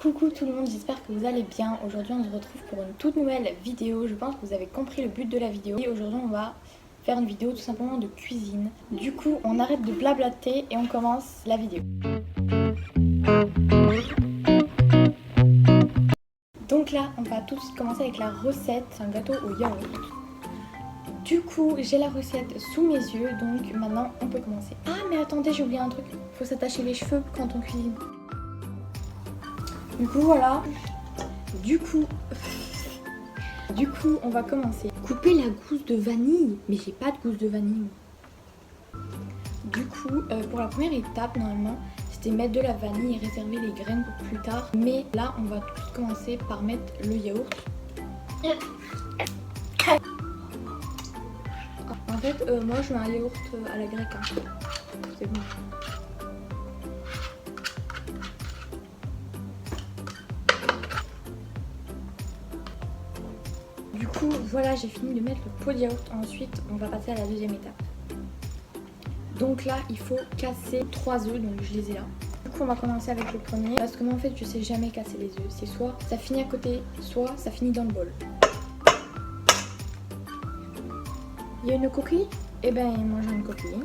Coucou tout le monde, j'espère que vous allez bien. Aujourd'hui on se retrouve pour une toute nouvelle vidéo. Je pense que vous avez compris le but de la vidéo. Et aujourd'hui on va faire une vidéo tout simplement de cuisine. Du coup on arrête de blablater et on commence la vidéo. Donc là on va tout de suite commencer avec la recette. C'est un gâteau au yaourt. Du coup j'ai la recette sous mes yeux, donc maintenant on peut commencer. Ah mais attendez, j'ai oublié un truc. Faut s'attacher les cheveux quand on cuisine. Du coup voilà, du coup on va commencer. Couper la gousse de vanille, mais j'ai pas de gousse de vanille. Du coup pour la première étape normalement c'était mettre de la vanille et réserver les graines pour plus tard. Mais là on va tout de suite commencer par mettre le yaourt. En fait moi je mets un yaourt à la grecque, hein. C'est bon. Du coup, voilà, j'ai fini de mettre le pot de yaourt. Ensuite, on va passer à la deuxième étape. Donc là, il faut casser 3 œufs, donc je les ai là. Du coup, on va commencer avec le premier. Parce que moi, en fait, je sais jamais casser les œufs. C'est soit ça finit à côté, soit ça finit dans le bol. Il y a une coquille? Eh ben, moi j'ai une coquille.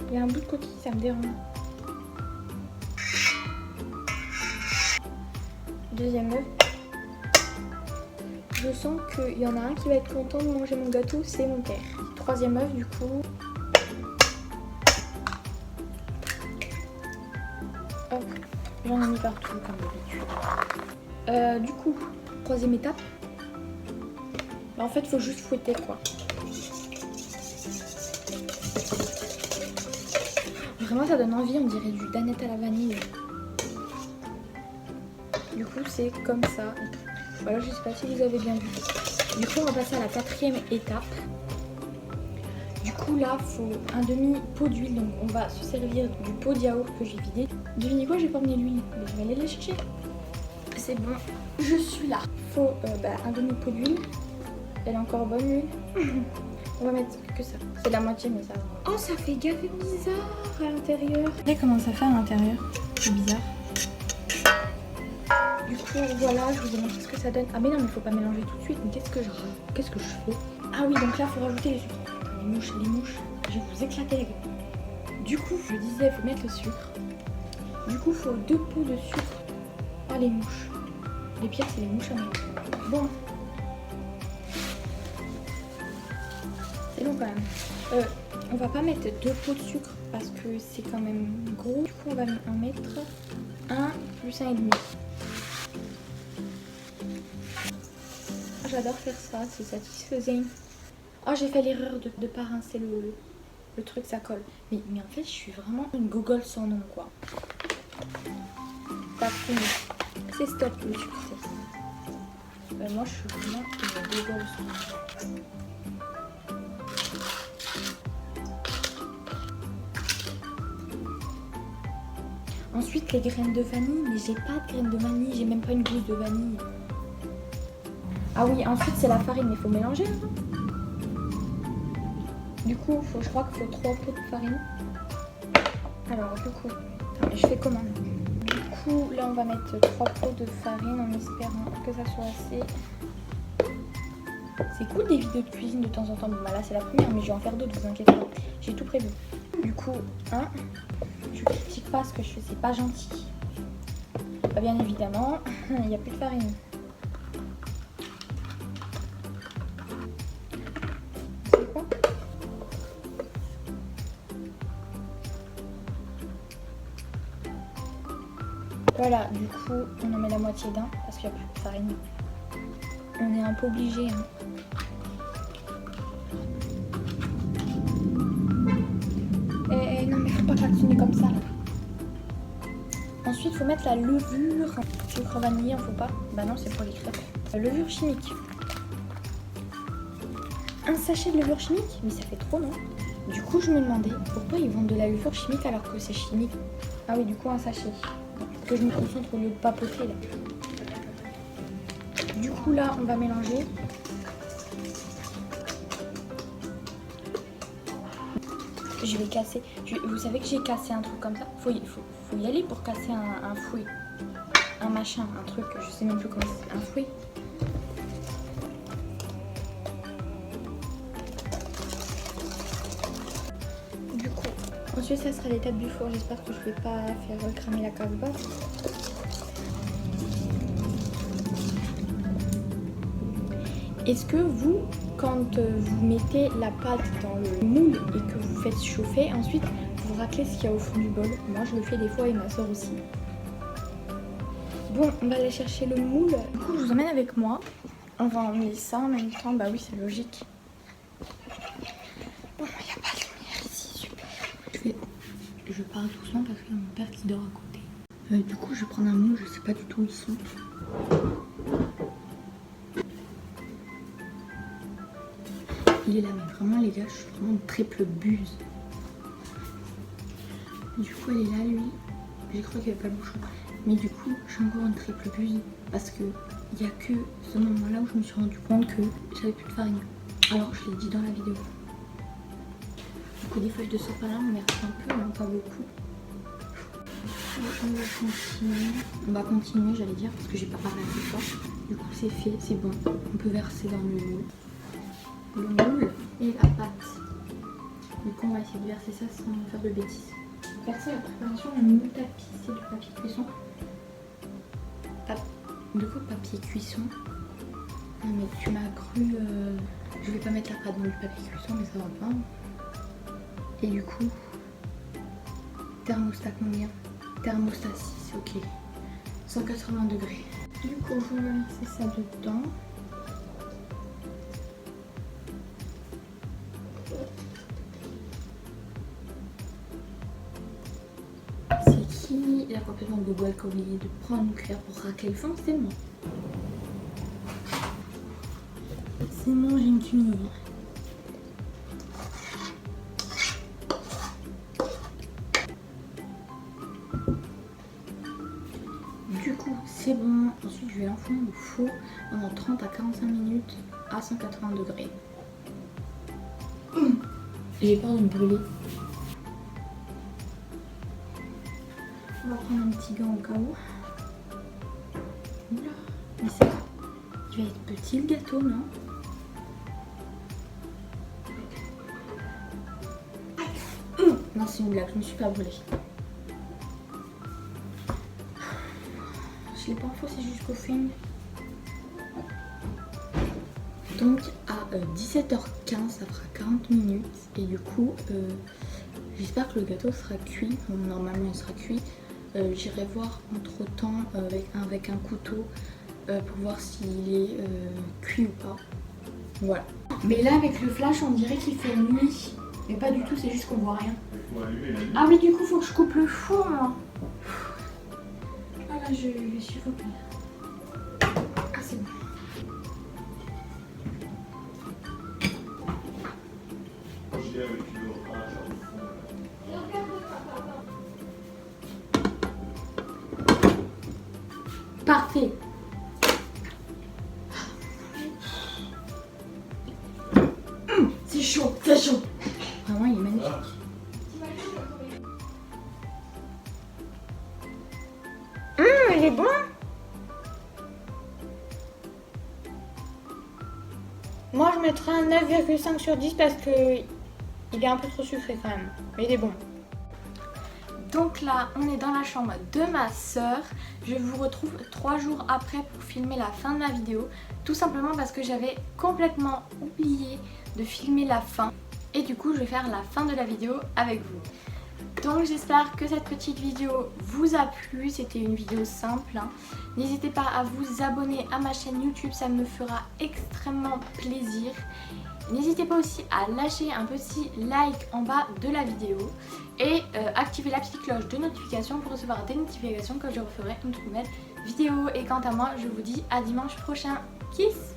Il y a un bout de coquille, ça me dérange. Deuxième œuf. Je sens qu'il y en a un qui va être content de manger mon gâteau, c'est mon père. Troisième œuf du coup. Hop, j'en ai mis partout comme d'habitude. Du coup, troisième étape. En fait, il faut juste fouetter quoi. Vraiment, ça donne envie, on dirait du danette à la vanille. Du coup, c'est comme ça. Voilà, je sais pas si vous avez bien vu. Du coup, on va passer à la quatrième étape. Du coup, là, il faut un demi-pot d'huile. Donc, on va se servir du pot de yaourt que j'ai vidé. Devinez quoi, j'ai pas emmené l'huile. Mais je vais aller la chercher. C'est bon, je suis là. Il faut un demi-pot d'huile. Elle est encore bonne, l'huile. On va mettre que ça. C'est la moitié, mais ça va. Oh, ça fait gaver bizarre à l'intérieur. Regardez comment ça fait à l'intérieur. C'est bizarre. Du coup, voilà, je vous ai montré ce que ça donne. Ah mais non, mais il faut pas mélanger tout de suite. Mais qu'est-ce que je fais? Ah oui, donc là, il faut rajouter les sucres. Les mouches. Je vais vous éclater les gars. Du coup, je disais, il faut mettre le sucre. Du coup, il faut 2 pots de sucre. Oh, les mouches. Les pires, c'est les mouches à mélanger. Bon. C'est bon quand même. On va pas mettre 2 pots de sucre parce que c'est quand même gros. Du coup, on va en mettre 1 plus 1,5. J'adore faire ça, c'est satisfaisant. Oh, j'ai fait l'erreur de pas rincer le truc, ça colle. Mais en fait, je suis vraiment une gogole sans nom, quoi. Pas fini. C'est stop le succès. Moi, je suis vraiment une gogole sans nom. Ensuite, les graines de vanille. Mais j'ai pas de graines de vanille, j'ai même pas une gousse de vanille. Ah oui, ensuite c'est la farine, mais il faut mélanger. Hein. Du coup, je crois qu'il faut 3 pots de farine. Alors du coup, attends, je fais comment? Du coup, là on va mettre 3 pots de farine en espérant que ça soit assez. C'est cool des vidéos de cuisine de temps en temps. Bon bah là c'est la première, mais je vais en faire d'autres, vous inquiétez pas. J'ai tout prévu. Du coup, je critique pas ce que je fais, c'est pas gentil. Bah, bien évidemment, il n'y a plus de farine. Voilà, du coup, on en met la moitié d'un parce qu'il n'y a plus de farine. On est un peu obligé. Hein. Non, mais faut pas klaxonner comme ça. Là. Ensuite, il faut mettre la levure. Sucre vanille, faut pas. Bah non, c'est pour les crêpes. La levure chimique. Un sachet de levure chimique? Mais ça fait trop, non? Du coup, je me demandais pourquoi ils vendent de la levure chimique alors que c'est chimique. Ah oui, du coup, un sachet. Que je me concentre au lieu de papoter là. Du coup là on va mélanger. Je vais casser. Vous savez que j'ai cassé un truc comme ça. Faut y aller pour casser un fruit. Un machin, un truc. Je sais même plus comment c'est. Un fruit. Du coup, ensuite ça sera l'étape du four. J'espère que je vais pas faire cramer la casse-base. Est-ce que vous, quand vous mettez la pâte dans le moule et que vous faites chauffer, ensuite vous raclez ce qu'il y a au fond du bol? Moi je le fais des fois et ma soeur aussi. Bon, on va aller chercher le moule. Du coup, je vous emmène avec moi. On va emmener ça en même temps. Bah oui, c'est logique. Bon, il n'y a pas de lumière ici, super. Je parle doucement parce qu'il y a mon père qui dort à côté. Du coup, je vais prendre un moule, je sais pas du tout où ils sont. Il est là, mais vraiment les gars, je suis vraiment une triple buse. Du coup, elle est là, lui. J'ai cru qu'il n'y avait pas le bouchon. Mais du coup, je suis encore une triple buse parce que il n'y a que ce moment-là où je me suis rendu compte que j'avais plus de farine. Alors, je l'ai dit dans la vidéo. Du coup, des feuilles de sopalin, on met un peu, mais pas beaucoup. On va continuer, j'allais dire, parce que j'ai pas parlé assez fort. Du coup, c'est fait, c'est bon. On peut verser dans le moule et la pâte. Du coup, on va essayer de verser ça sans faire de bêtises. Verser la préparation d'un moule tapis, c'est du papier cuisson. De quoi papier cuisson? Non mais tu m'as cru, je vais pas mettre la pâte dans le papier cuisson mais ça va pas. Et du coup, thermostat combien? Thermostat 6, ok. 180 degrés. Du coup, je vais laisser ça dedans. C'est qui? Il a complètement bobo qui a oublié de prendre une cuillère pour racler le fond, c'est moi. C'est moi, j'ai une cuillère. Du coup, c'est bon. Ensuite, je vais l'enfourner au four pendant 30 à 45 minutes à 180 degrés. J'ai peur de me brûler. On va prendre un petit gant au cas où. Oula, mais ça, il va être petit le gâteau, non? Non, c'est une blague, je me suis pas brûlée. Je l'ai pas enfoncé jusqu'au fin. Donc à 17h15, ça fera 40 minutes. Et du coup, j'espère que le gâteau sera cuit. Bon, normalement, il sera cuit. J'irai voir entre temps avec un couteau pour voir s'il est cuit ou pas. Voilà. Mais là, avec le flash, on dirait qu'il fait nuit. Mais pas du tout, c'est juste qu'on voit rien. Ah oui, du coup, faut que je coupe le four, moi. Ah là, je vais suffoquer. Ah, c'est bon. Parfait. C'est chaud, c'est chaud. Vraiment, il est magnifique. Il est bon. Moi, je mettrais un 9,5 sur 10 parce que il est un peu trop sucré quand même. Mais il est bon. Donc là, on est dans la chambre de ma soeur. Je vous retrouve 3 jours après pour filmer la fin de ma vidéo. Tout simplement parce que j'avais complètement oublié de filmer la fin. Et du coup, je vais faire la fin de la vidéo avec vous. Donc j'espère que cette petite vidéo vous a plu. C'était une vidéo simple. N'hésitez pas à vous abonner à ma chaîne YouTube, ça me fera extrêmement plaisir. N'hésitez pas aussi à lâcher un petit like en bas de la vidéo et activer la petite cloche de notification pour recevoir des notifications quand je referai une nouvelle vidéo. Et quant à moi, je vous dis à dimanche prochain. Kiss!